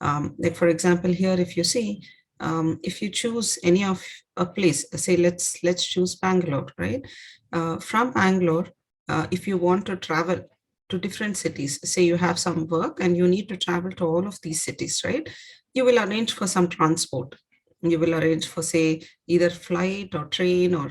Like for example, here, if you see, if you choose any of a place, say let's choose Bangalore, right? From Bangalore, if you want to travel to different cities, say you have some work and you need to travel to all of these cities, right? You will arrange for some transport. You will arrange for, say, either flight or train or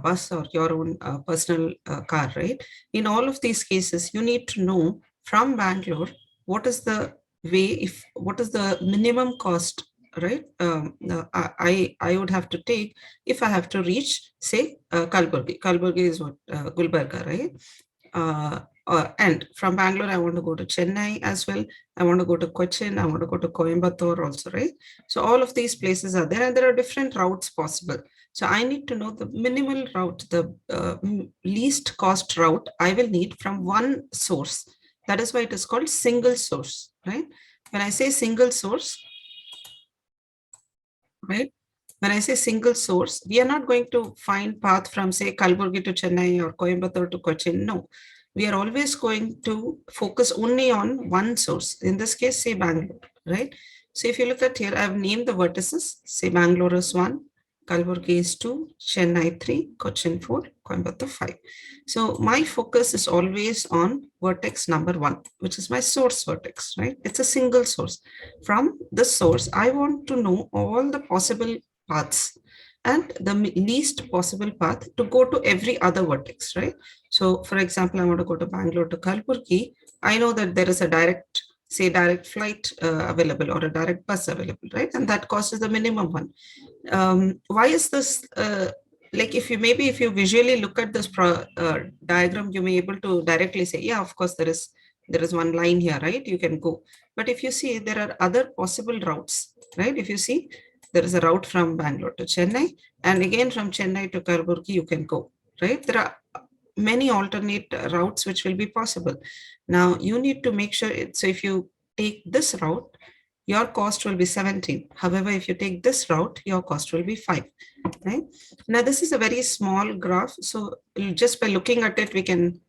bus or your own personal car, right? In all of these cases, you need to know from Bangalore what is the way, if what is the minimum cost, right? I would have to take if I have to reach, say, Kalburgi. Kalburgi is what, Gulbarga, right? And from Bangalore, I want to go to Chennai as well. I want to go to Cochin. I want to go to Coimbatore also, right? So all of these places are there, and there are different routes possible. So I need to know the minimal route, the least cost route I will need from one source. That is why it is called single source, right? When I say single source, right? When I say single source, we are not going to find path from, say, Kalburgi to Chennai or Coimbatore to Cochin. No, we are always going to focus only on one source. In this case, say Bangalore, right? So if you look at here, I've named the vertices. Say Bangalore is 1, Kalburgi is 2, Chennai 3, Cochin 4, Coimbatore 5. So my focus is always on vertex number 1, which is my source vertex, right? It's a single source. From the source, I want to know all the possible paths and the least possible path to go to every other vertex, right? So for example, I want to go to Bangalore to Kalburgi. I know that there is a direct, say, direct flight available or a direct bus available, right? And that cost is the minimum one. Why is this? Like if you visually look at this diagram, you may able to directly say, yeah, of course there is one line here, right? You can go. But if you see, there are other possible routes, right? If you see, there is a route from Bangalore to Chennai, and again from Chennai to Kalburgi, you can go, right? There are many alternate routes which will be possible. Now you need to make sure so if you take this route, your cost will be 17. However, if you take this route, your cost will be 5. Right? Now, this is a very small graph. So just by looking at it, we can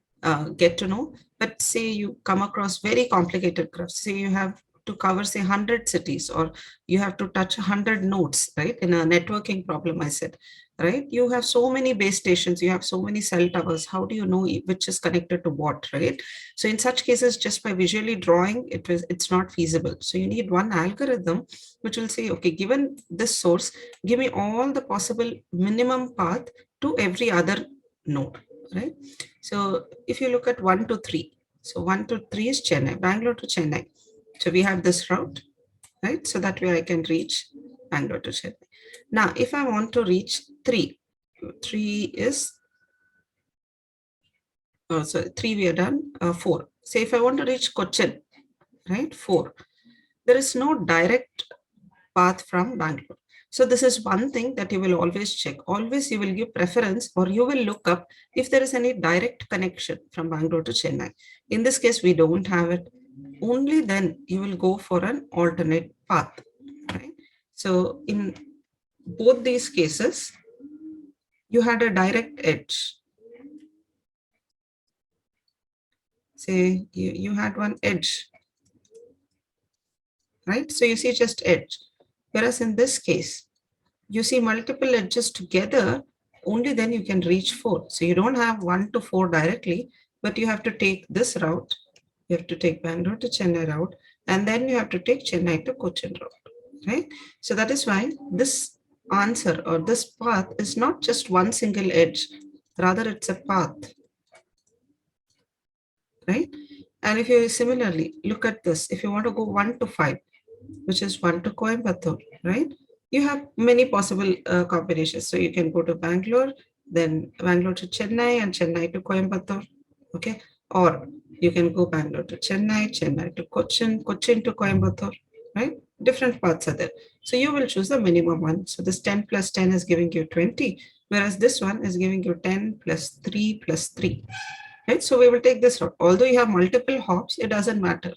get to know. But say you come across very complicated graphs. Say you have to cover, say, 100 cities, or you have to touch 100 nodes, right? In a networking problem, I said, right? You have so many base stations, you have so many cell towers. How do you know which is connected to what, right? So in such cases, just by visually drawing, it's not feasible. So you need one algorithm which will say, okay, given this source, give me all the possible minimum path to every other node, right? So if you look at 1 to 3, so 1 to 3 is Chennai, Bangalore to Chennai. So we have this route, right? So that way I can reach Bangalore to Chennai. Now, if I want to reach 3, 3 is, so 3 we are done, 4. Say if I want to reach Cochin, right, 4. There is no direct path from Bangalore. So this is one thing that you will always check. Always you will give preference, or you will look up if there is any direct connection from Bangalore to Chennai. In this case, we don't have it. Only then you will go for an alternate path, right? So in both these cases, you had a direct edge. Say you had one edge, right? So you see just edge. Whereas in this case, you see multiple edges together, only then you can reach 4. So you don't have 1 to 4 directly, but you have to take this route. You have to take Bangalore to Chennai route, and then you have to take Chennai to Cochin route, right? So that is why this answer or this path is not just one single edge, rather it's a path, right? And if you similarly look at this, if you want to go 1 to 5, which is 1 to Coimbatore, right? You have many possible combinations. So you can go to Bangalore, then Bangalore to Chennai, and Chennai to Coimbatore, okay? Or you can go Bangalore to Chennai, Chennai to Cochin, Cochin to Coimbatore, right? Different paths are there. So you will choose the minimum one. So this 10 plus 10 is giving you 20, whereas this one is giving you 10 plus 3 plus 3, right? So we will take this route. Although you have multiple hops, it doesn't matter.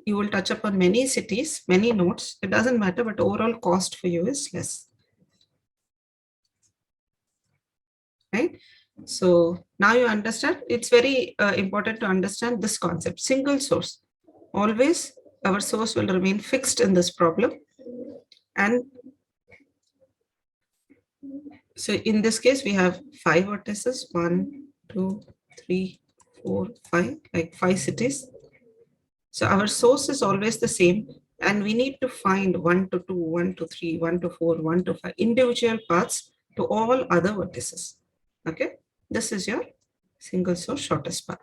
You will touch upon many cities, many nodes. It doesn't matter, but overall cost for you is less, right? So now you understand. It's very important to understand this concept. Single source. Always our source will remain fixed in this problem. And so in this case, we have 5 vertices, 1, 2, 3, 4, 5, like 5 cities. So our source is always the same, and we need to find 1 to 2, 1 to 3, 1 to 4, 1 to 5 individual paths to all other vertices. Okay, this is your single source shortest path.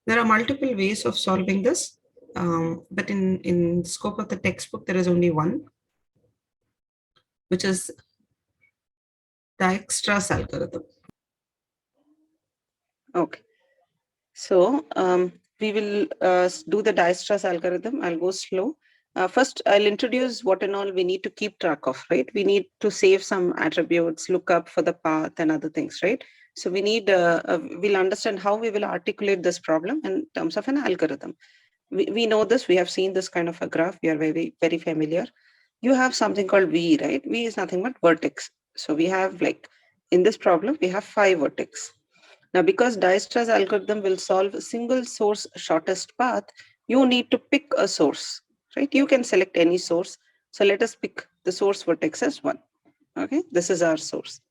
There are multiple ways of solving this, but in scope of the textbook, there is only one, which is Dijkstra's algorithm. Okay. So we will do the Dijkstra's algorithm. I'll go slow. First, I'll introduce what and all we need to keep track of, right? We need to save some attributes, look up for the path and other things, right? So we need, we'll understand how we will articulate this problem in terms of an algorithm. We know this, we have seen this kind of a graph. We are very, very familiar. You have something called V, right? V is nothing but vertex. So we have like, in this problem, we have 5 vertex. Now, because Dijkstra's algorithm will solve a single source shortest path, you need to pick a source, right? You can select any source. So let us pick the source vertex as 1. Okay, this is our source.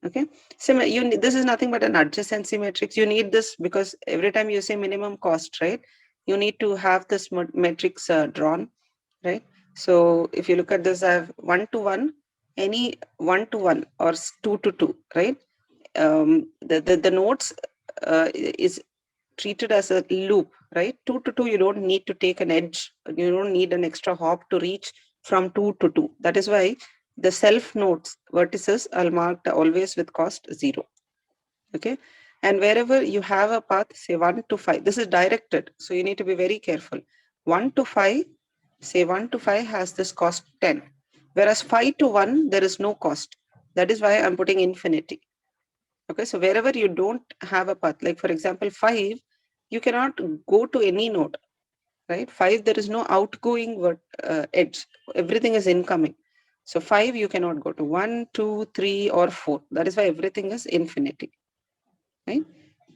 Okay, this is nothing but an adjacency matrix. You need this because every time you say minimum cost, right, you need to have this matrix drawn, right? So if you look at this, I have 1 to 1, any 1 to 1 or 2 to 2, right? The nodes is treated as a loop, right? 2 to 2, you don't need to take an edge. You don't need an extra hop to reach from 2 to 2. That is why the self nodes vertices are marked always with cost 0. Okay. And wherever you have a path, say 1 to 5, this is directed. So you need to be very careful. 1 to 5, say 1 to 5 has this cost 10. Whereas 5 to 1, there is no cost. That is why I'm putting infinity. Okay, so wherever you don't have a path, like for example, 5, you cannot go to any node, right? 5, there is no outgoing edge. Everything is incoming. So 5, you cannot go to 1, 2, 3, or 4. That is why everything is infinity, right?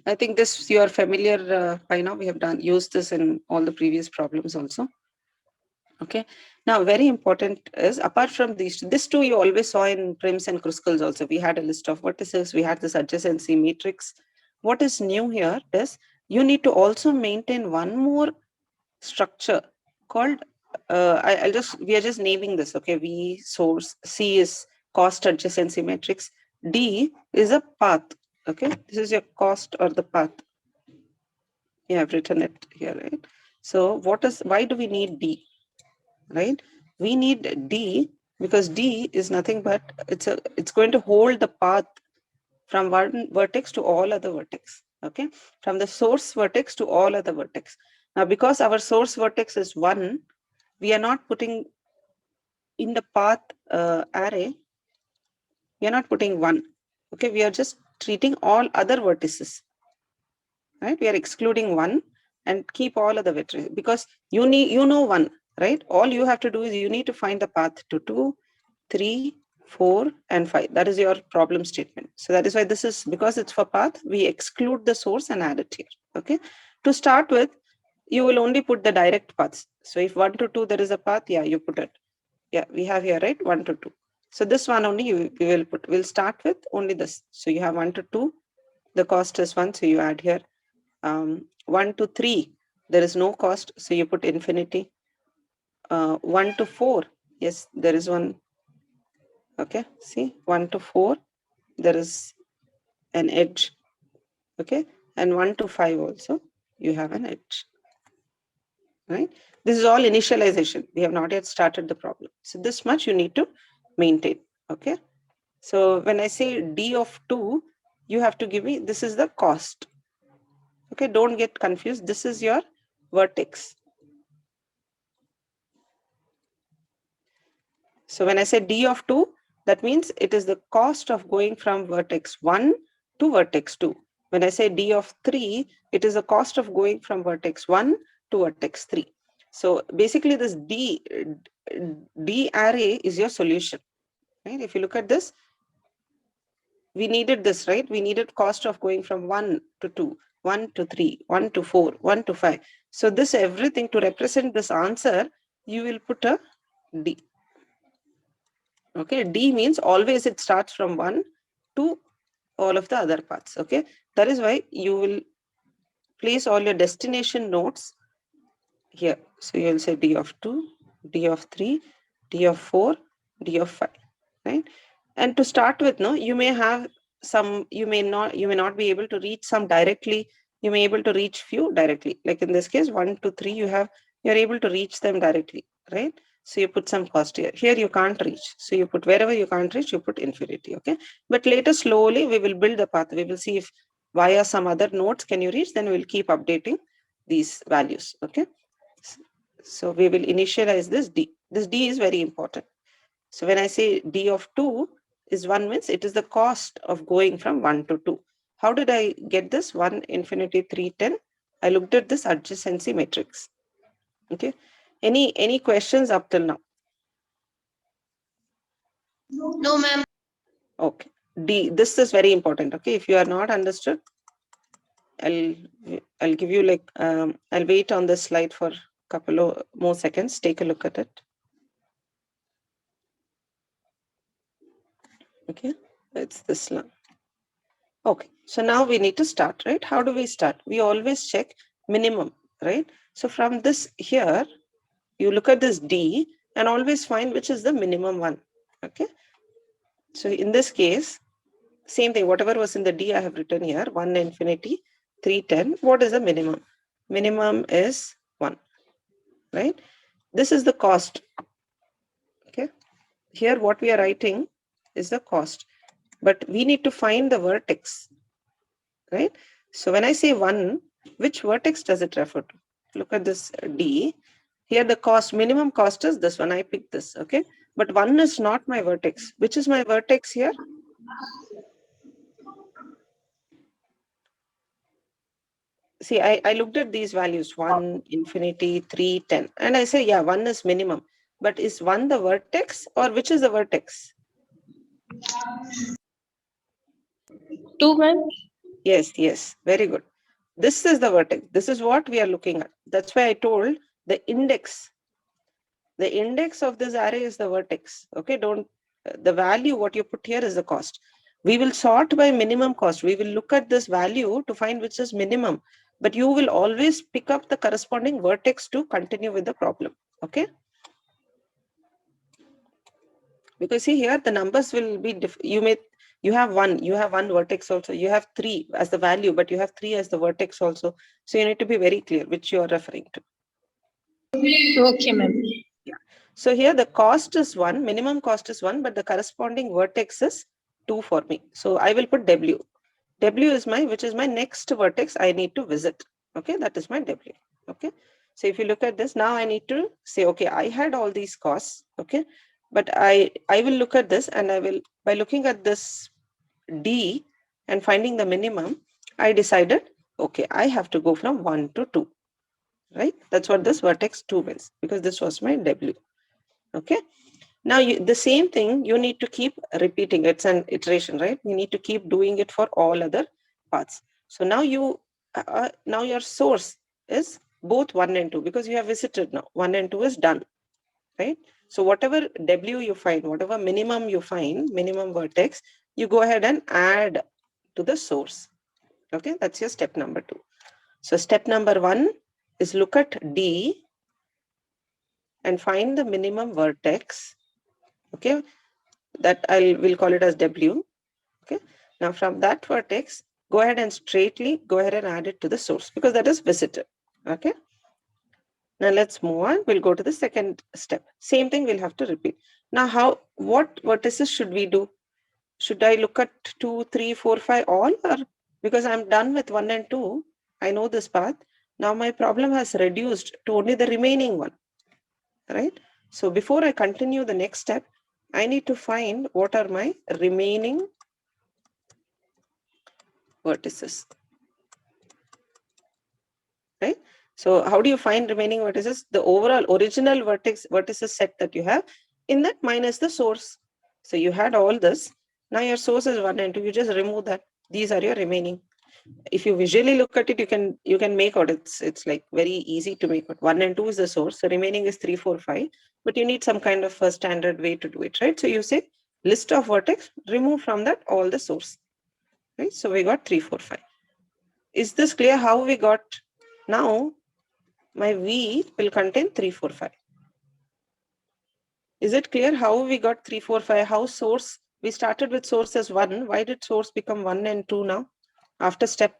I think this you are familiar by now. We have used this in all the previous problems also. Okay. Now, very important is apart from this two you always saw in Prims and Kruskal's also. We had a list of vertices. We had this adjacency matrix. What is new here is you need to also maintain one more structure called we are just naming this. Okay. V source, C is cost adjacency matrix, D is a path. Okay. This is your cost or the path. Yeah, I've written it here, right? So why do we need D? Right? We need D because D is nothing but it's going to hold the path from one vertex to all other vertex. Okay, from the source vertex to all other vertex. Now, because our source vertex is 1, we are not putting in the path array. We are not putting 1. Okay, we are just treating all other vertices. Right? We are excluding 1 and keep all other vertices because you know 1. Right? All you have to do is you need to find the path to 2, 3, 4, and 5. That is your problem statement. So that is why this is, because it's for path, we exclude the source and add it here. Okay. To start with, you will only put the direct paths. So if 1 to 2, there is a path, yeah, you put it. Yeah, we have here, right? 1 to 2. So this one only we will put. We'll start with only this. So you have 1 to 2. The cost is 1. So you add here. 1 to 3, there is no cost. So you put infinity. 1 to 4, yes, there is one. Okay, see 1 to 4, there is an edge. Okay, and 1 to 5 also, you have an edge. Right? This is all initialization. We have not yet started the problem. So this much you need to maintain. Okay. So when I say D of 2, you have to give me, this is the cost. Okay, don't get confused. This is your vertex. So when I say D of 2, that means it is the cost of going from vertex 1 to vertex 2. When I say D of 3, it is the cost of going from vertex 1 to vertex 3. So basically this D array is your solution. Right? If you look at this, we needed this, right? We needed cost of going from 1 to 2, 1 to 3, 1 to 4, 1 to 5. So this everything to represent this answer, you will put a D. Okay, D means always it starts from 1 to all of the other paths. Okay, that is why you will place all your destination nodes here. So you will say D of 2, D of 3, D of 4, D of 5, right? And to start with, no, you may have some, you may not be able to reach some directly. You may able to reach few directly. Like in this case, 1 to 3, you're able to reach them directly, right? So you put some cost here. Here you can't reach. So you put wherever you can't reach, you put infinity. Okay. But later slowly we will build the path. We will see if via some other nodes can you reach, then we'll keep updating these values. Okay. So we will initialize this D. This D is very important. So when I say D of 2 is 1 means it is the cost of going from 1 to 2. How did I get this? 1 infinity 310. I looked at this adjacency matrix. Okay. Any questions up till now? No, ma'am. Okay. D. This is very important. Okay. If you are not understood, I'll give you like I'll wait on this slide for a couple of more seconds. Take a look at it. Okay. It's this one. Okay, so now we need to start, right? How do we start? We always check minimum, right? So from this here, you look at this D and always find which is the minimum one, okay? So in this case, same thing, whatever was in the D I have written here, 1 infinity, 310. What is the minimum? Minimum is 1, right? This is the cost, okay? Here what we are writing is the cost, but we need to find the vertex, right? So when I say 1, which vertex does it refer to? Look at this D. Here the cost, minimum cost is this one. I picked this, okay? But 1 is not my vertex. Which is my vertex here? See, I looked at these values, 1, infinity, 3, 10. And I say, yeah, 1 is minimum. But is 1 the vertex or which is the vertex? 2, ma'am. Yes, very good. This is the vertex. This is what we are looking at. That's why I told the index. The index of this array is the vertex. Okay, don't, the value what you put here is the cost. We will sort by minimum cost. We will look at this value to find which is minimum. But you will always pick up the corresponding vertex to continue with the problem. Okay. Because see here the numbers will be you have one vertex also, you have 3 as the value, but you have 3 as the vertex also. So you need to be very clear which you are referring to. Okay, ma'am. Yeah. So here the cost is 1, minimum cost is 1, but the corresponding vertex is 2 for me. So I will put W. W is which is my next vertex I need to visit. Okay, that is my W. Okay. So if you look at this, now I need to say, okay, I had all these costs. Okay. But I will look at this and I will, by looking at this D and finding the minimum, I decided, okay, I have to go from 1 to 2. Right? That's what this vertex 2 means, because this was my W. Okay. Now the same thing you need to keep repeating. It's an iteration, right? You need to keep doing it for all other paths. So now now your source is both 1 and 2 because you have visited now. 1 and 2 is done, right? So whatever W you find, whatever minimum you find, minimum vertex, you go ahead and add to the source. Okay, that's your step number 2. So step number 1 is look at D and find the minimum vertex. Okay, that we'll call it as W. Okay, now from that vertex, go ahead and straightly go ahead and add it to the source because that is visited. Okay, now let's move on. We'll go to the second step. Same thing we'll have to repeat. Now what vertices should we do? Should I look at 2, 3, 4, 5 all, or because I'm done with 1 and 2, I know this path. Now my problem has reduced to only the remaining one, right? So before I continue the next step, I need to find what are my remaining vertices, right? So how do you find remaining vertices? The overall original vertices set that you have, in that minus the source. So you had all this. Now your source is 1 and 2. You just remove that. These are your remaining. if you visually look at it, you can make out it's like very easy to make out. 1 and 2 is the source, so remaining is 3, 4, 5. But you need some kind of a standard way to do it, right? So you say list of vertex, remove from that all the source, right? So we got 3, 4, 5. Is this clear how we got? Now my V will contain 3, 4, 5. Is it clear how we got 3, 4, 5? How source, we started with source as 1. Why did source become 1 and 2 now? After this step?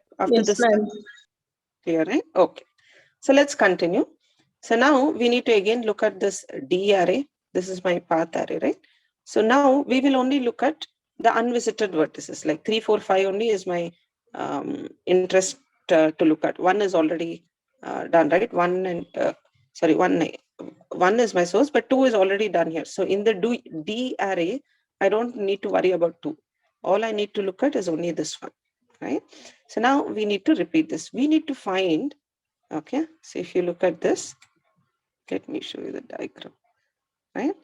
Clear, right? Okay. So let's continue. So now we need to again look at this D array. This is my path array, right? So now we will only look at the unvisited vertices, like 3, 4, 5 only is my interest to look at. 1 is already done, right? 1 is my source, but 2 is already done here. So in the D array, I don't need to worry about 2. All I need to look at is only this one, right? So now we need to repeat this. We need to find, okay, so if you look at this, let me show you the diagram, right?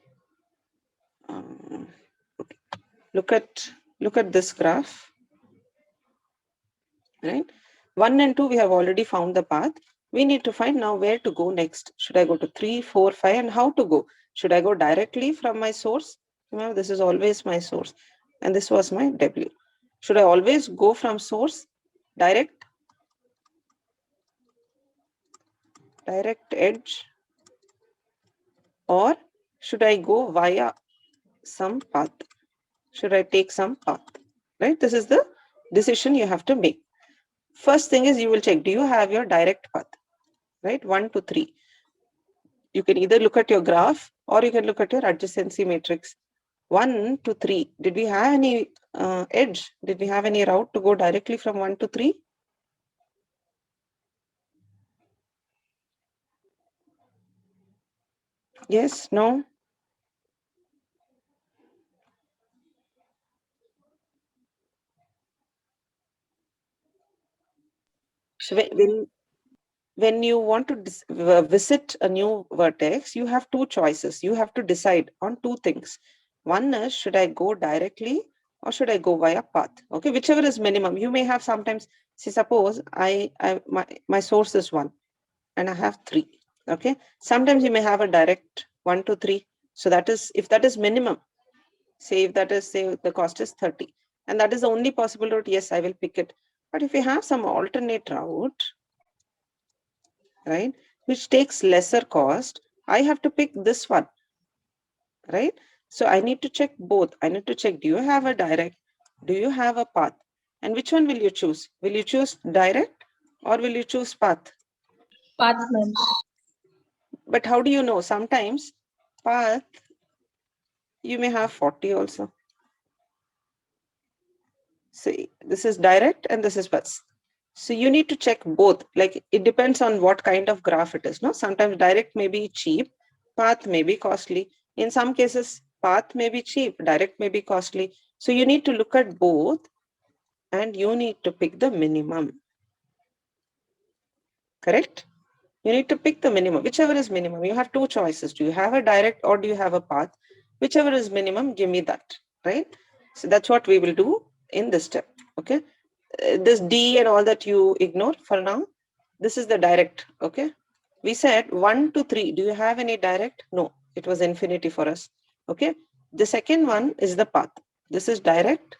Okay. Look at this graph, right? 1 and 2, we have already found the path. We need to find now where to go next. Should I go to 3, 4, 5, and how to go? Should I go directly from my source? Remember, this is always my source, and this was my W. Should I always go from source, direct edge, or should I go via some path? Should I take some path? Right? This is the decision you have to make. First thing is you will check, do you have your direct path? Right? 1 to 3. You can either look at your graph or you can look at your adjacency matrix. 1 to 3. Did we have any edge? Did we have any route to go directly from 1 to 3? Yes, no? So when you want to visit a new vertex, you have two choices. You have to decide on two things. One is, should I go directly or should I go via path? Okay, whichever is minimum. You may have sometimes, see, suppose my source is 1 and I have 3. Okay, sometimes you may have a direct 1 to 3. So that is, if that is minimum, say if that is, say the cost is 30 and that is the only possible route, yes, I will pick it. But if you have some alternate route, right, which takes lesser cost, I have to pick this one, right? So I need to check both. I need to check, do you have a direct, do you have a path, and which one will you choose? Will you choose direct or will you choose path? Path, ma'am. But how do you know? Sometimes path, you may have 40 also. See, this is direct and this is path. So you need to check both. Like it depends on what kind of graph it is. No, sometimes direct may be cheap, path may be costly. In some cases, path may be cheap, direct may be costly. So you need to look at both and you need to pick the minimum. Correct? You need to pick the minimum, whichever is minimum. You have two choices. Do you have a direct or do you have a path? Whichever is minimum, give me that, right? So that's what we will do in this step, okay? This D and all that you ignore for now. This is the direct, okay? We said 1 to 3. Do you have any direct? No, it was infinity for us, okay? The second one is the path. This is direct.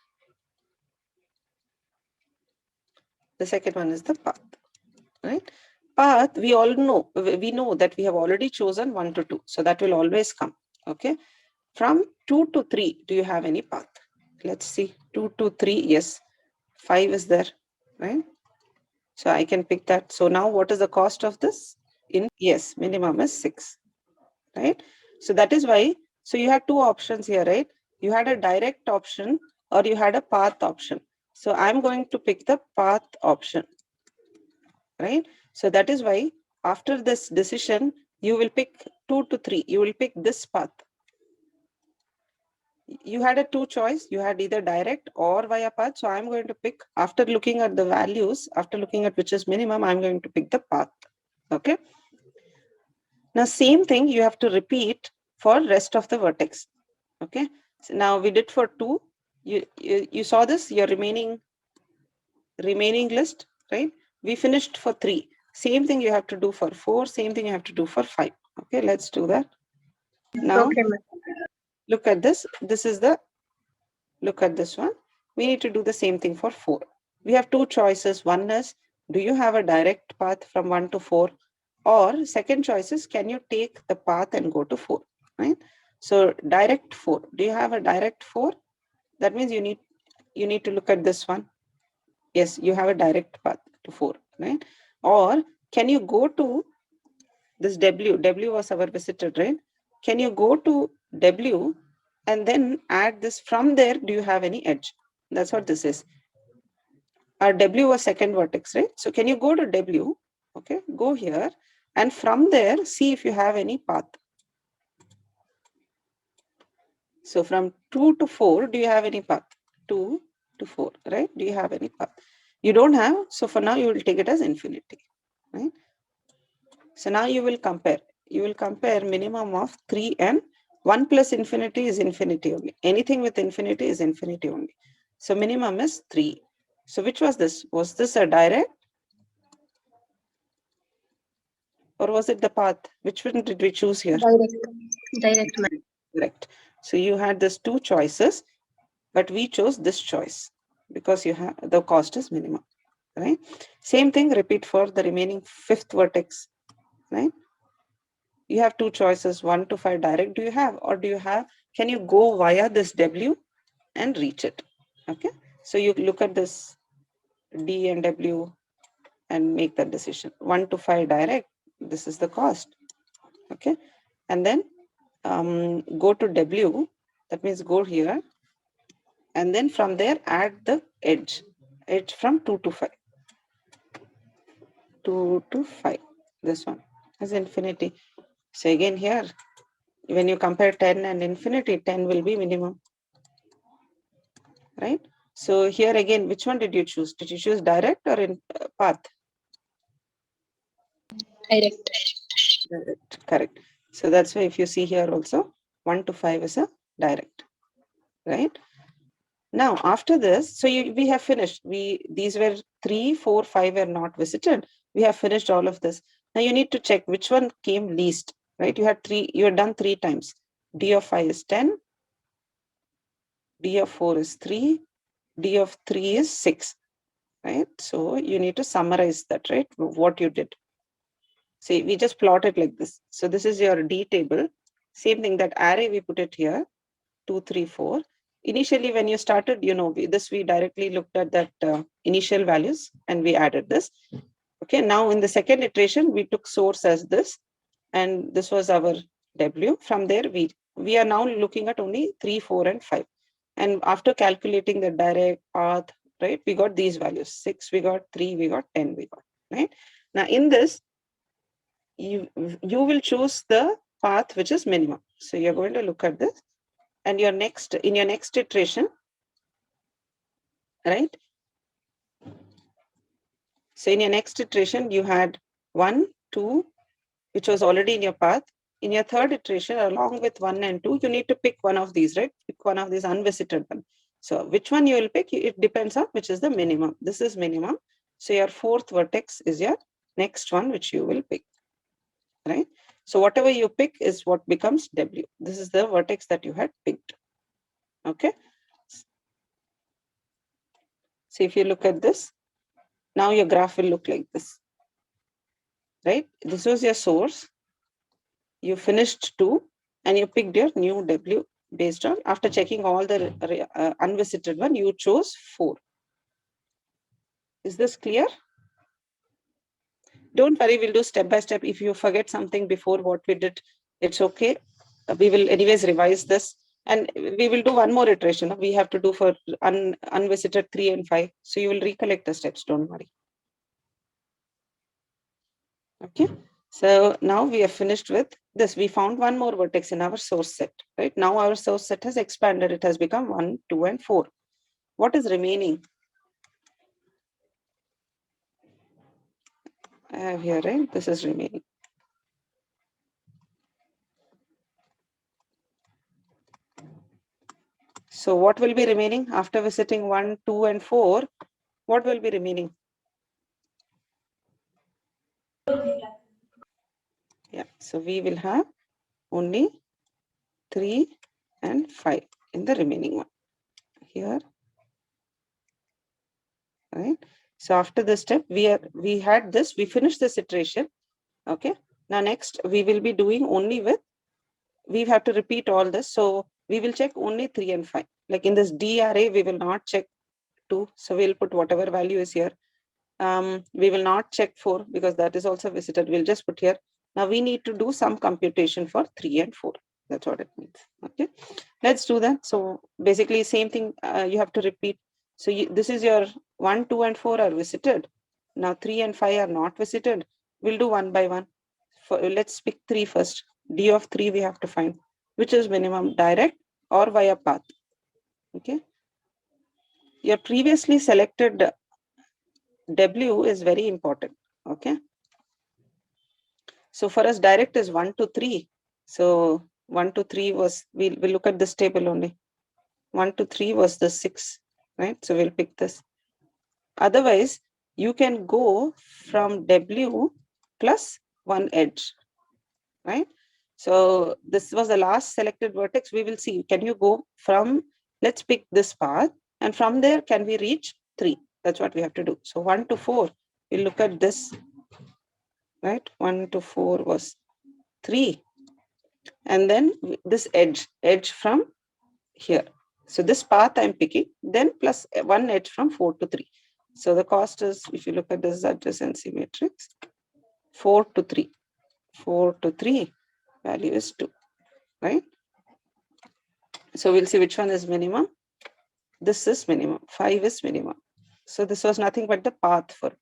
The second one is the path, right? Path, we all know, we know that we have already chosen 1 to 2. So that will always come, okay? From 2 to 3, do you have any path? Let's see, 2 to 3, yes. 5 is there, right? So I can pick that. So now what is the cost of this? Yes, minimum is 6, right? So that is why, so you had two options here, right? You had a direct option or you had a path option. So I'm going to pick the path option, right? So that is why after this decision, you will pick 2 to 3. You will pick this path. You had a two choice. You had either direct or via path. So I'm going to pick, after looking at the values, after looking at which is minimum, I'm going to pick the path. Okay. Now, same thing you have to repeat for rest of the vertex. Okay. So now we did for 2. You saw this, your remaining remaining list, right? We finished for 3. Same thing you have to do for 4. Same thing you have to do for 5. Okay, let's do that. Now, Okay, ma'am. look at this. Look at this one. We need to do the same thing for 4. We have 2 choices. One is, do you have a direct path from 1 to 4? Or second choice is, can you take the path and go to 4? Right? So direct 4. Do you have a direct 4? That means you need to look at this one. Yes, you have a direct path to 4, right? Or can you go to this W? W was our visited, right? Can you go to W and then add this from there? Do you have any edge? That's what this is. Our W was second vertex, right? So can you go to W? Okay, go here. And from there, see if you have any path. So from 2 to 4, do you have any path? 2 to 4, right? Do you have any path? You don't have. So for now, you will take it as infinity, right? So now you will compare. You will compare minimum of 3 and 1 plus infinity is infinity only. Anything with infinity is infinity only. So minimum is 3. So which was this? Was this a direct? Or was it the path? Which one did we choose here? Direct, ma'am. Correct. So you had these 2 choices, but we chose this choice because you have the cost is minimum, right? Same thing repeat for the remaining 5th vertex, right? You have 2 choices, 1 to 5 direct. Do you have, or do you have? Can you go via this W and reach it? Okay. So you look at this D and W and make that decision. 1 to 5 direct. This is the cost. Okay. And then go to W. That means go here. And then from there, add the edge from 2 to 5. 2 to 5. This one is infinity. So again here, when you compare 10 and infinity, 10 will be minimum. Right? So here again, which one did you choose? Did you choose direct or in path? Direct. Direct, correct. So that's why if you see here also, 1 to 5 is a direct, right? Now after this, so we have finished. These were 3, 4, 5 were not visited. We have finished all of this. Now you need to check which one came least, right? You had done 3 times. D of 5 is 10, D of 4 is 3, D of 3 is 6, right? So you need to summarize that, right? What you did. See, we just plot it like this. So this is your D table. Same thing, that array we put it here, 2, 3, 4. Initially, when you started, we directly looked at that initial values and we added this. Okay, now in the second iteration, we took source as this, and this was our W. From there, we are now looking at only 3, 4, and 5. And after calculating the direct path, right, we got these values. 6, we got 3, we got 10, we got, right? Now in this, you will choose the path which is minimum. So you're going to look at this, and in your next iteration, right? So in your next iteration, you had 1, 2, which was already in your path. In your third iteration, along with 1 and 2, you need to pick one of these, right? Pick one of these unvisited one. So which one you will pick, it depends on which is the minimum. This is minimum. So your 4th vertex is your next one, which you will pick, right? So whatever you pick is what becomes W. This is the vertex that you had picked. Okay. So if you look at this, now your graph will look like this, right? This was your source. You finished 2 and you picked your new W based on, after checking all the unvisited one, you chose 4. Is this clear? Don't worry, we'll do step by step. If you forget something before what we did, it's okay. We will anyways revise this, and we will do one more iteration. We have to do for unvisited 3 and 5. So you will recollect the steps, don't worry. Okay. So now we are finished with this. We found one more vertex in our source set, right? Now our source set has expanded. It has become 1, 2, and 4. What is remaining? I have here, right? This is remaining. So what will be remaining after visiting 1, 2, and 4? what will be remaining? Yeah, so we will have only 3 and 5 in the remaining one here, right? So after this step, we had this, we finished this iteration. Okay, now next we will be doing only with, we have to repeat all this. So we will check only 3 and 5. Like in this D array, we will not check 2. So we'll put whatever value is here. We will not check 4 because that is also visited. We'll just put here. Now we need to do some computation for 3 and 4. That's what it means. Okay, let's do that. So basically same thing, you have to repeat. So this is your 1, 2 and 4 are visited. Now 3 and 5 are not visited. We'll do one by one. Let's pick 3 first. D of 3 we have to find, which is minimum, direct or via path. Okay, your previously selected W is very important. Okay, so for us direct is 1 to 3. So 1 to 3 was, we'll look at this table only. 1 to 3 was the 6, right? So we'll pick this. Otherwise, you can go from W plus 1 edge, right? So this was the last selected vertex. We will see, can you go from, let's pick this path, and from there, can we reach 3? That's what we have to do. So 1 to 4, we'll look at this, right? 1 to 4 was 3. And then this edge from here. So this path I'm picking, then plus 1 edge from 4 to 3. So the cost is, if you look at this adjacency matrix, 4 to 3. 4 to 3, value is 2, right? So we'll see which one is minimum. This is minimum, 5 is minimum. So this was nothing but the path for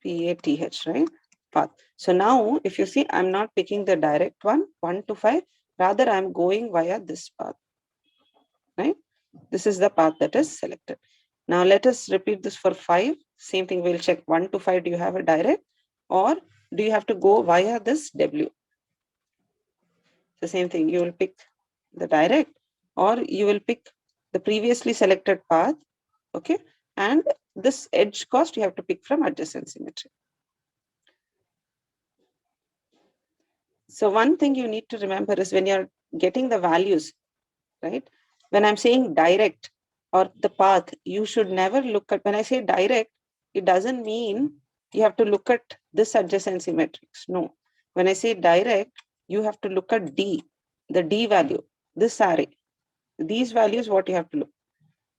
PATH, right? Path. So now if you see, I'm not picking the direct one, 1 to 5, rather I'm going via this path, right? This is the path that is selected. Now let us repeat this for 5. Same thing, we'll check 1 to 5. Do you have a direct or do you have to go via this W? The same thing, you will pick the direct or you will pick the previously selected path. Okay, and this edge cost you have to pick from adjacency matrix. So one thing you need to remember is when you're getting the values, right? When I'm saying direct or the path, you should never look at, when I say direct, it doesn't mean you have to look at this adjacency matrix. No. When I say direct, you have to look at D, the D value, this array. These values, what you have to look.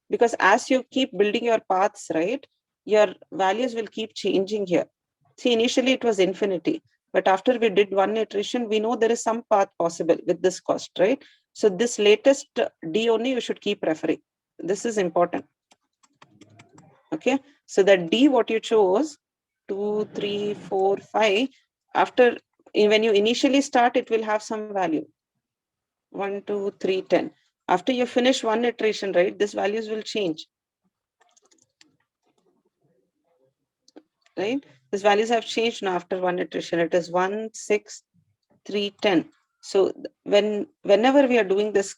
Because as you keep building your paths, right, your values will keep changing here. See, initially it was infinity, but after we did one iteration, we know there is some path possible with this cost, right? So this latest D only you should keep referring. This is important. Okay, so that D what you chose, 2, 3, 4, 5, after, when you initially start, it will have some value. 1, 2, 3, 10. After you finish one iteration, right, these values will change. Right? These values have changed now after one iteration. It is 1, 6, 3, 10. So whenever we are doing this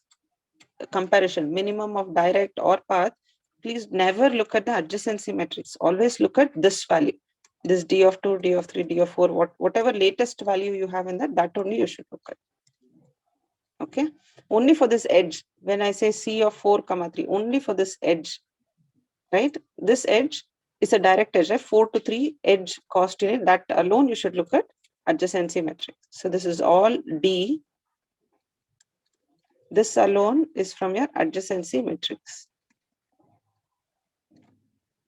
comparison, minimum of direct or path, please never look at the adjacency matrix. Always look at this value. This D of 2, D of 3, D of 4, whatever latest value you have in that only you should look at. Okay, only for this edge. When I say C of 4, 3, only for this edge, right? This edge is a direct edge, right? 4 to 3 edge cost in it. That alone you should look at adjacency matrix. So this is all D. This alone is from your adjacency matrix.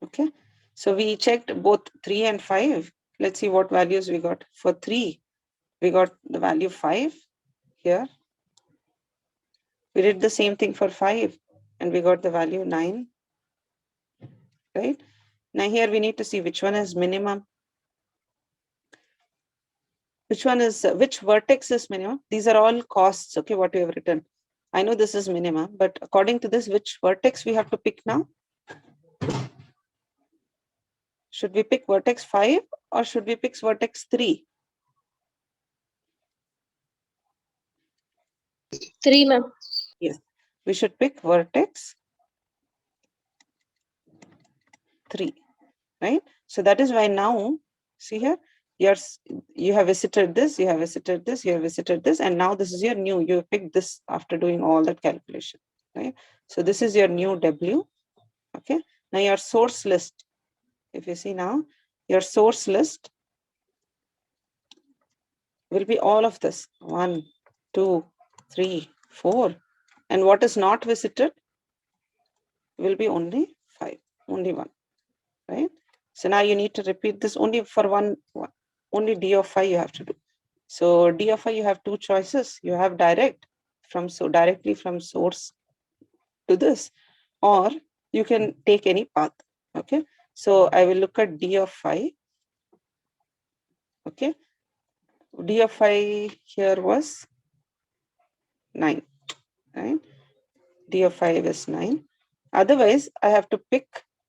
Okay, so we checked both 3 and 5. Let's see what values we got. For 3, we got the value 5 here. We did the same thing for 5 and we got the value 9, right? Now here we need to see which one is minimum. Which one is, which vertex is minimum? These are all costs, okay, what we have written. I know this is minimum, but according to this, which vertex we have to pick now? Should we pick vertex 5 or should we pick vertex 3? 3, ma'am. Yes, we should pick vertex 3, right? So that is why now, see here, you have visited this, you have visited this, you have visited this, and now this is your new, you picked this after doing all that calculation, right? So this is your new W, okay? Now your source list, if you see now, your source list will be all of this, 1, 2, 3, 4, and what is not visited will be only 5, only 1, right? So now you need to repeat this only for one, only D of 5 you have to do. So D of 5 you have two choices. You have direct from, so directly from source to this, or you can take any path, okay? So I will look at D of 5, okay? D of 5 here was 9, right? D of 5 is 9. Otherwise, I have to pick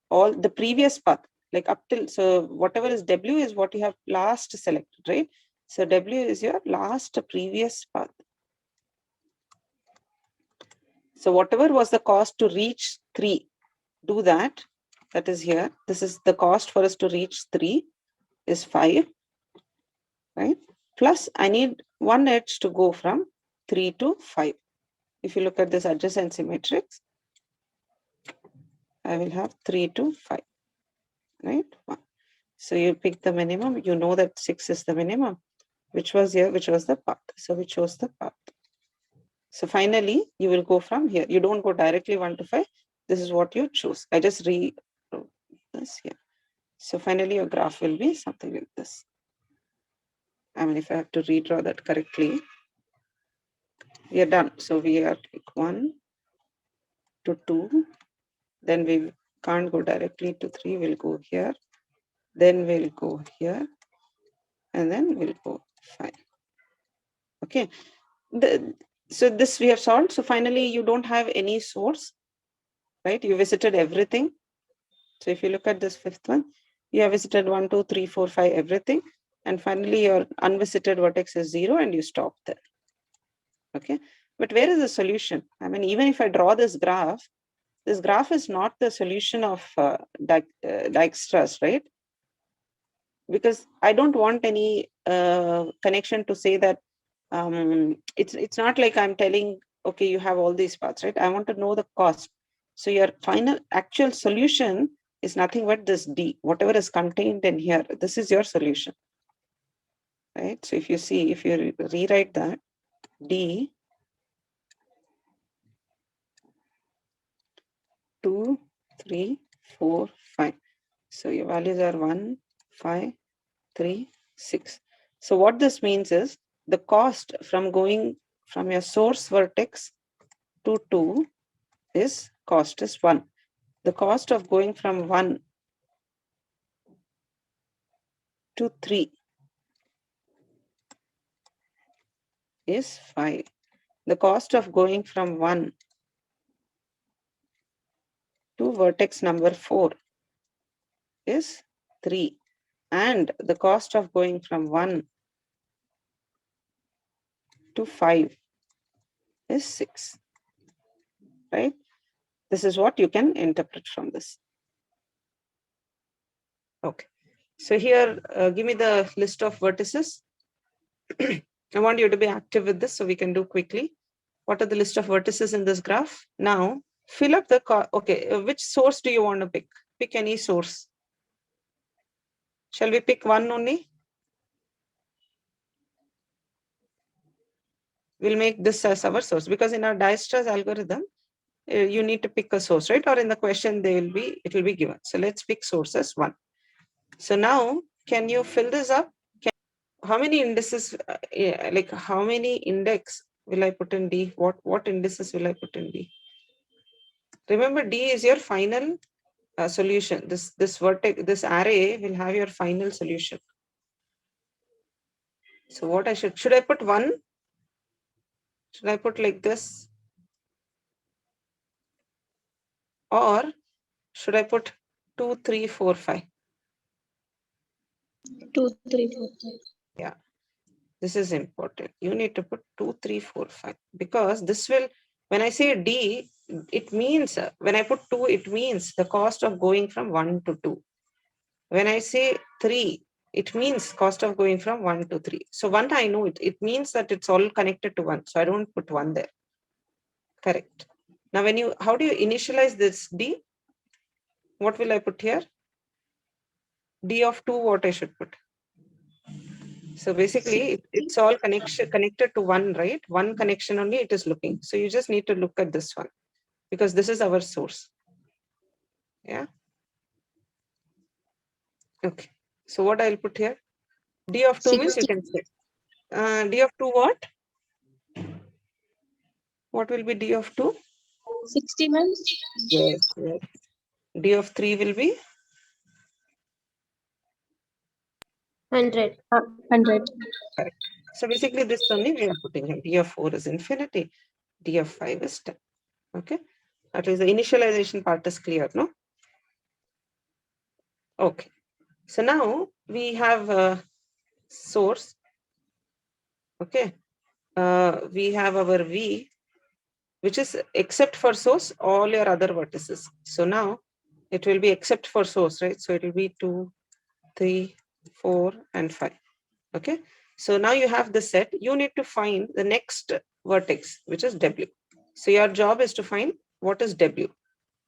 all the previous path, like up till, so whatever is W is what you have last selected, right? So W is your last previous path. So whatever was the cost to reach 3, do that. That is here. This is the cost for us to reach 3 is 5, right? Plus I need one edge to go from 3 to 5. If you look at this adjacency matrix, I will have 3 to 5, right? 1. So you pick the minimum, you know that 6 is the minimum, which was here, which was the path. So we chose the path. So finally, you will go from here. You don't go directly 1 to 5. This is what you choose. I just rewrote this here. So finally, your graph will be something like this. I mean, if I have to redraw that correctly, we are done. So we are like 1 to 2. Then we can't go directly to 3. We'll go here. Then we'll go here. And then we'll go 5. Okay. So this we have solved. So finally, you don't have any source, right? You visited everything. So if you look at this fifth one, you have visited 1, 2, 3, 4, 5, everything. And finally, your unvisited vertex is 0 and you stop there. Okay. But where is the solution? I mean, even if I draw this graph is not the solution of Dijkstra's, right? Because I don't want any connection to say that it's not like I'm telling, okay, you have all these paths, right? I want to know the cost. So your final actual solution is nothing but this D, whatever is contained in here. This is your solution, right? So if you see, if you rewrite that, D 2, 3, 4, 5. So your values are 1, 5, 3, 6. So what this means is the cost from going from your source vertex to 2 is cost is 1. The cost of going from 1 to 3 is 5. The cost of going from 1 to vertex number 4 is 3. And the cost of going from 1 to 5 is 6. Right? This is what you can interpret from this. Okay. So here, give me the list of vertices. I want you to be active with this so we can do quickly. What are the list of vertices in this graph? Now, fill up the, okay, which source do you want to pick? Pick any source. Shall we pick one only? We'll make this as our source because in our Dijkstra's algorithm, you need to pick a source, right? Or in the question, it will be given. So let's pick sources 1. So now, can you fill this up? How many indices, like how many index will I put in D? What indices will I put in D? Remember, D is your final solution. This vertex, this array will have your final solution. So what I should I put 1? Should I put like this? Or should I put 2, 3, 4, 5? 2, 3, 4, 5. Yeah, this is important. You need to put 2, 3, 4, 5 because this will, when I say D, it means when I put 2, it means the cost of going from 1 to 2. When I say 3, it means cost of going from 1 to 3. So 1, I know it. It means that it's all connected to 1. So I don't put 1 there. Correct. Now, how do you initialize this D? What will I put here? D of 2, what I should put? So basically, it's all connected to 1, right? One connection only it is looking. So you just need to look at this one because this is our source. Yeah. Okay. So what I'll put here? D of 2 means you 60. can say. D of 2 what? What will be D of 2? 60 months. Yes, yes. D of 3 will be 100. 100. correct. So basically this only we are putting here. D of 4 is infinity. D of 5 is 10. Okay. At least the initialization part is clear, no? Okay. So now we have a source. Okay. We have our V, which is except for source, all your other vertices. So now it will be except for source, right? So it will be 2, 3, 4, and 5. Okay. So now you have the set. You need to find the next vertex, which is W. So your job is to find what is W.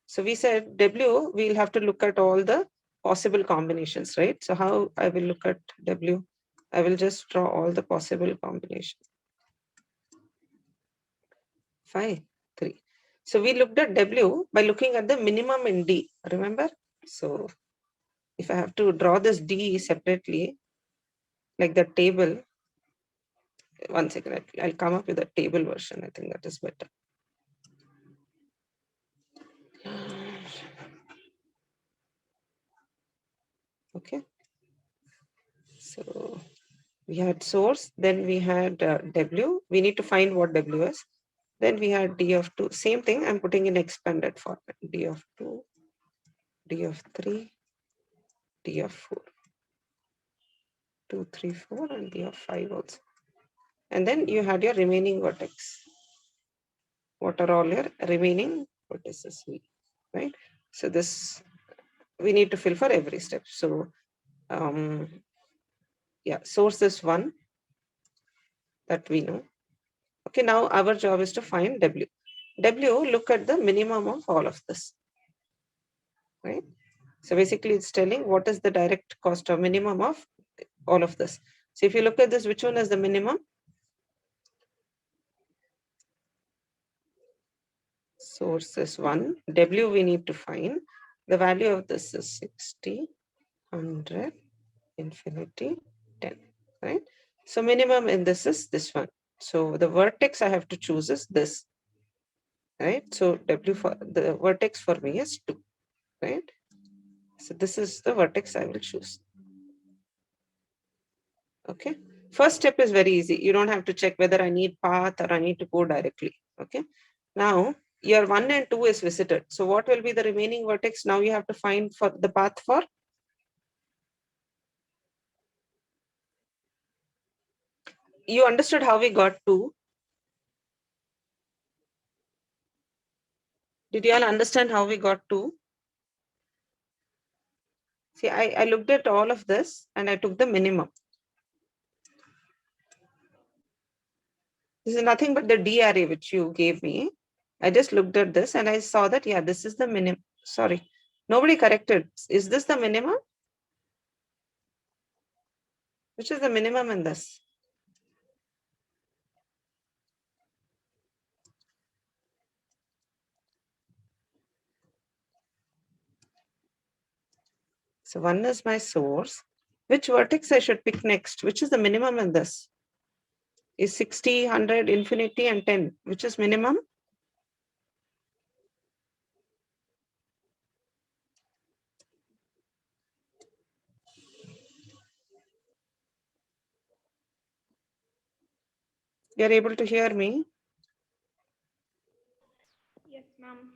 So we said W, we'll have to look at all the possible combinations, right? So how I will look at W? I will just draw all the possible combinations. 5, 3. So we looked at W by looking at the minimum in D, remember? So if I have to draw this D separately, like the table, one second, I'll come up with a table version. I think that is better. Okay. So we had source, then we had W. We need to find what W is. Then we had D of 2. Same thing, I'm putting in expanded format. D of 2, D of 3, D of 4. 2, 3, 4, and D of 5 also. And then you had your remaining vertex. What are all your remaining vertices? Right? So this we need to fill for every step. So yeah, source is 1 that we know. Okay, now our job is to find W. W, look at the minimum of all of this. Right? So basically it's telling what is the direct cost or minimum of all of this. So if you look at this, which one is the minimum? Source is 1. W we need to find. The value of this is 60, 100, infinity, 10. Right? So minimum in this is this one. So the vertex I have to choose is this. Right? So W for the vertex for me is 2. Right? So this is the vertex I will choose. Okay. First step is very easy. You don't have to check whether I need path or I need to go directly. Okay. Now your 1 and 2 is visited. So what will be the remaining vertex? Now you have to find for the path for. You understood how we got 2? Did you all understand how we got 2? See, I looked at all of this and I took the minimum. This is nothing but the D array which you gave me. I just looked at this and I saw that, yeah, this is the minimum. Sorry, nobody corrected. Is this the minimum? Which is the minimum in this? So 1 is my source. Which vertex I should pick next? Which is the minimum in this? Is 60, 100, infinity, and 10. Which is minimum? You are able to hear me? Yes, ma'am.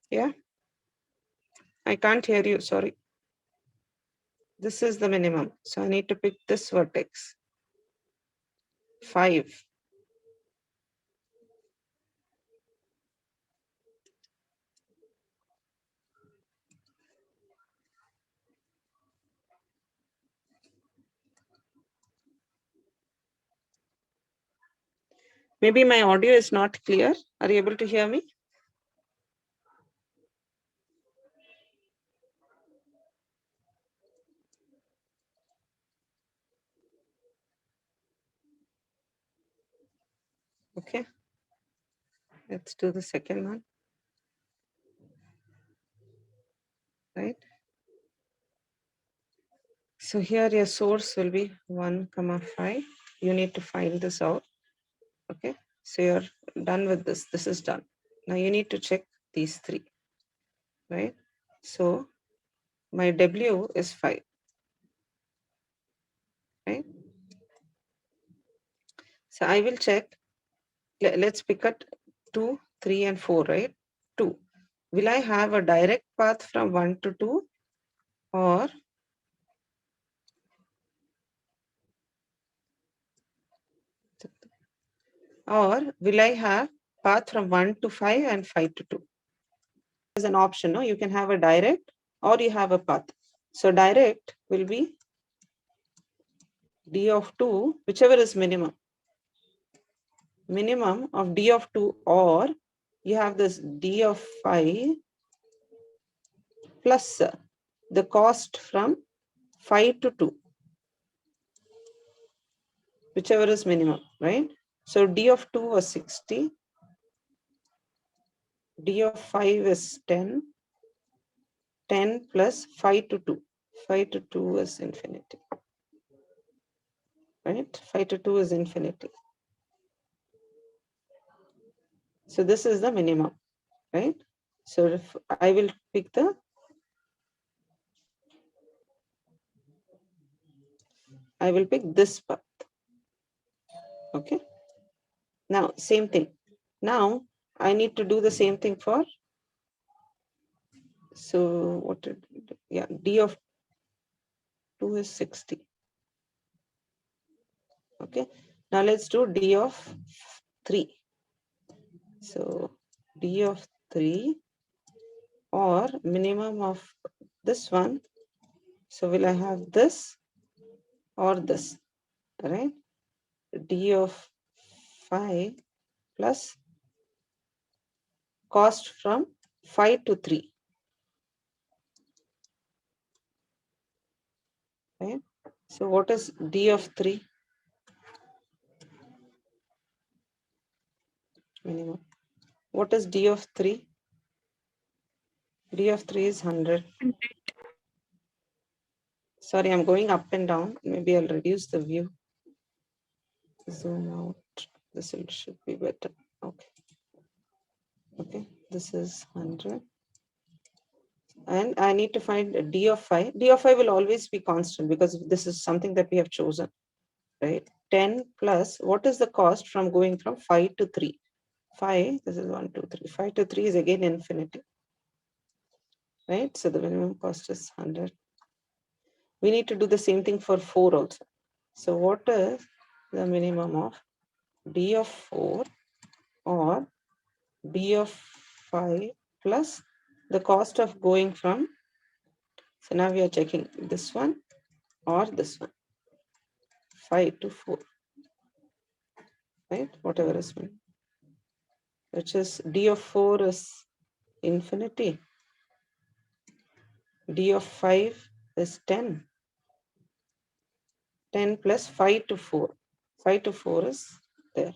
Yeah? I can't hear you, sorry. This is the minimum. So I need to pick this vertex. 5. Maybe my audio is not clear. Are you able to hear me? Okay. Let's do the second one. Right. So here your source will be 1,5. You need to find this out. Okay. So you're done with this. This is done. Now you need to check these three. Right. So my W is 5. Right. So I will check. Let's pick up 2, 3, and 4, right? 2. Will I have a direct path from 1 to 2 or will I have path from 1 to 5 and 5 to 2? There's an option, no? You can have a direct or you have a path. So direct will be D of 2, whichever is minimum. Minimum of D of 2, or you have this D of 5 plus the cost from 5 to 2, whichever is minimum, right? So D of 2 was 60, D of 5 is 10, 10 plus 5 to 2. 5 to 2 is infinity, right? 5 to 2 is infinity. So this is the minimum, right? So if I will pick this path. Okay. Now, same thing. Now, I need to do the same thing for, so what did, yeah, D of 2 is 60. Okay. Now let's do D of 3. So D of 3 or minimum of this one. So will I have this or this, right? D of 5 plus cost from 5 to 3, right? So what is D of 3? Minimum. What is D of 3? D of 3 is 100. Sorry, I'm going up and down. Maybe I'll reduce the view. Zoom out. This should be better. Okay. Okay. This is 100. And I need to find a D of 5. D of 5 will always be constant because this is something that we have chosen, right? 10 plus, what is the cost from going from 5 to 3? 5, this is 1, 2, 3. 5 to 3 is again infinity, right? So the minimum cost is 100. We need to do the same thing for 4 also. So what is the minimum of D of 4 or D of 5 plus the cost of going from, so now we are checking this one or this one, 5 to 4, right? Whatever is meant, which is D of 4 is infinity, D of 5 is 10, 10 plus 5 to 4, 5 to 4 is there,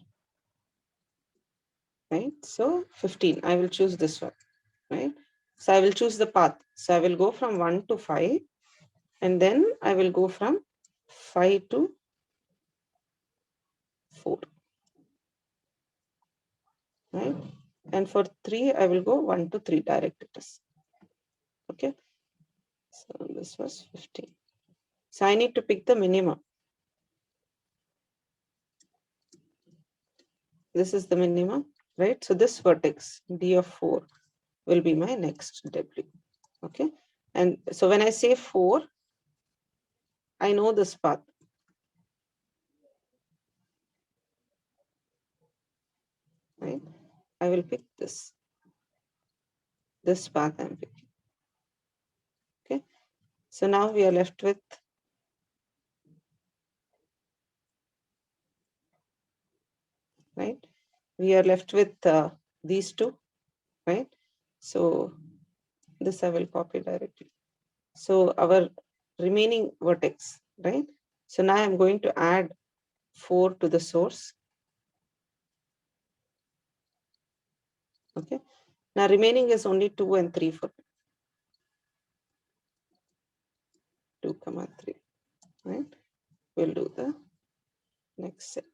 right? So 15, I will choose this one, right? So I will choose the path. So I will go from 1 to 5 and then I will go from 5 to 4, right? And for 3, I will go 1 to 3 direct it is. Okay. So this was 15. So I need to pick the minimum. This is the minimum, right? So this vertex D of 4 will be my next W. Okay. And so when I say 4, I know this path. Right? I will pick this. This path I'm picking. Okay. So now we are left with right. we are left with these two, right? So this I will copy directly. So our remaining vertex, right? So now I'm going to add 4 to the source. Okay. Now remaining is only 2 and 3 for 2, 3, right? We'll do the next set.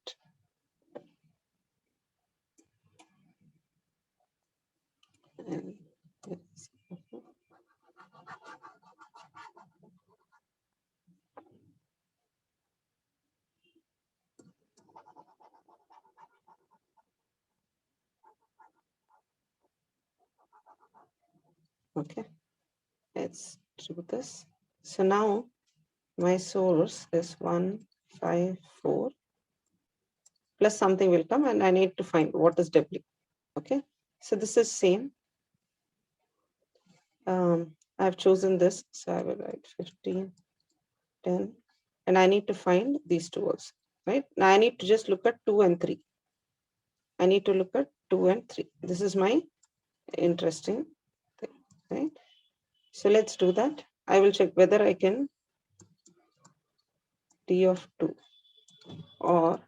And okay, let's do this. So now my source is 1, 5, 4 plus something will come, and I need to find what is W. Okay, so this is same. I've chosen this, so I will write 15, 10, and I need to find these two also, right? Now I need to just look at 2 and 3. I need to look at 2 and 3. This is my interesting thing, right? So let's do that. I will check whether I can D of 2 or,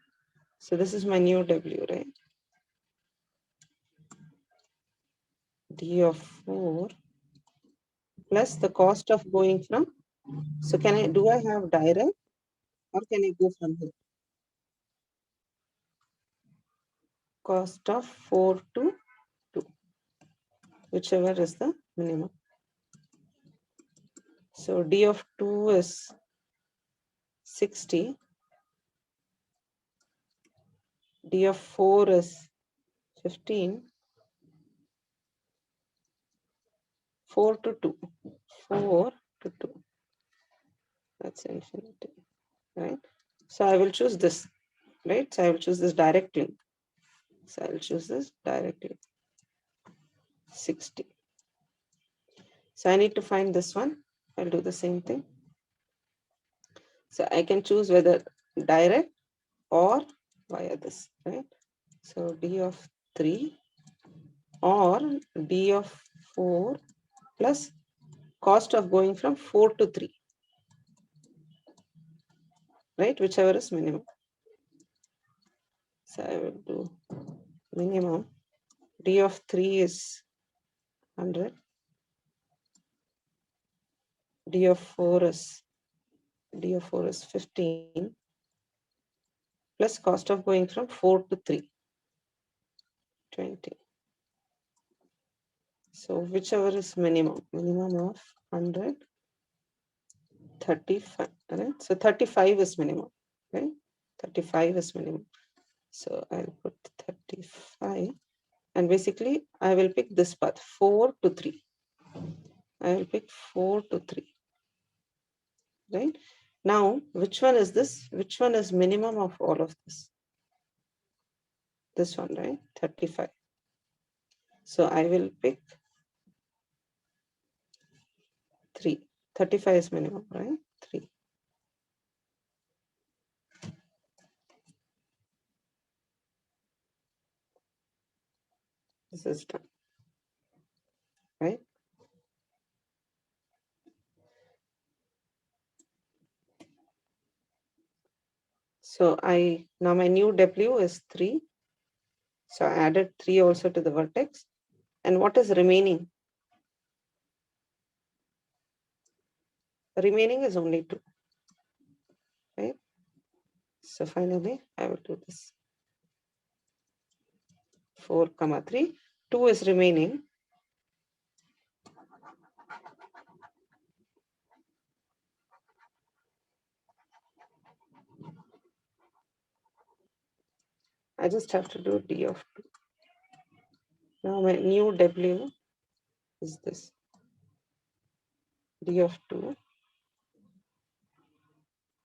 so this is my new W, right? D of 4 plus the cost of going from, so can I, do I have direct or can I go from here? Cost of 4 to 2, whichever is the minimum. So D of 2 is 60. D of 4 is 15. 4 to 2. 4 to 2. That's infinity, right? So I will choose this, right? So I will choose this direct link. So I'll choose this direct link. 60. So I need to find this one. I'll do the same thing. So I can choose whether direct or via this, right? So D of 3 or D of 4 plus cost of going from 4 to 3, right? Whichever is minimum. So I will do minimum. D of 3 is 100. D of 4 is 15 plus cost of going from 4 to 3, 20. So whichever is minimum of 100, 35, right? So 35 is minimum, right? 35 is minimum. So I'll put 35 and basically I will pick this path 4 to 3. I will pick 4 to 3, right? Now, which one is this? Which one is minimum of all of this? This one, right? 35. So I will pick 3. 35 is minimum, right? 3. This is done, right? So now my new W is 3. So I added 3 also to the vertex. And what is remaining? Remaining is only 2, right? So finally, I will do this. 4, 3. 2 is remaining. I just have to do D of 2. Now my new W is this. D of 2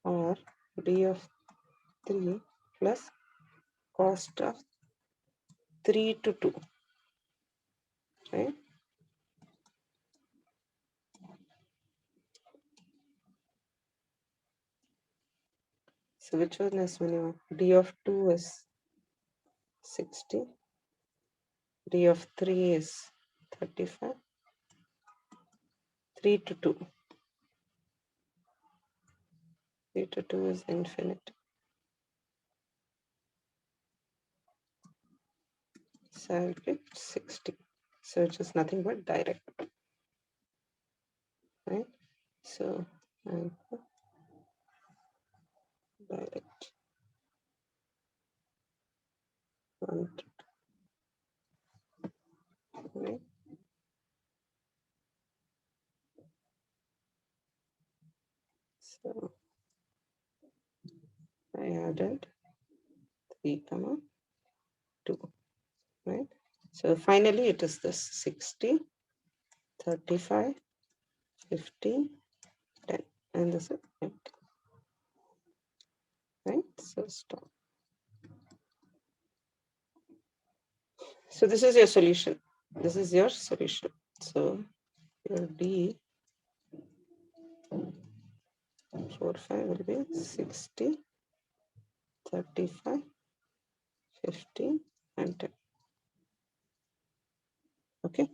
or D of 3 plus cost of 3 to 2, right? So which one is minimum? D of 2 is 60 D of 3 is 35. 3 to 2. 3 to 2 is infinite. So I'll get 60. So it's just nothing but direct. Right? So I'll put direct. 1 to 2. Right? So I added 3, 2. Right? So finally it is this 60, 35, 50, 10. And this is empty. Right? So stop. So this is your solution. This is your solution. So your D 4, 5 will be 60, 35, 15, and 10. Okay.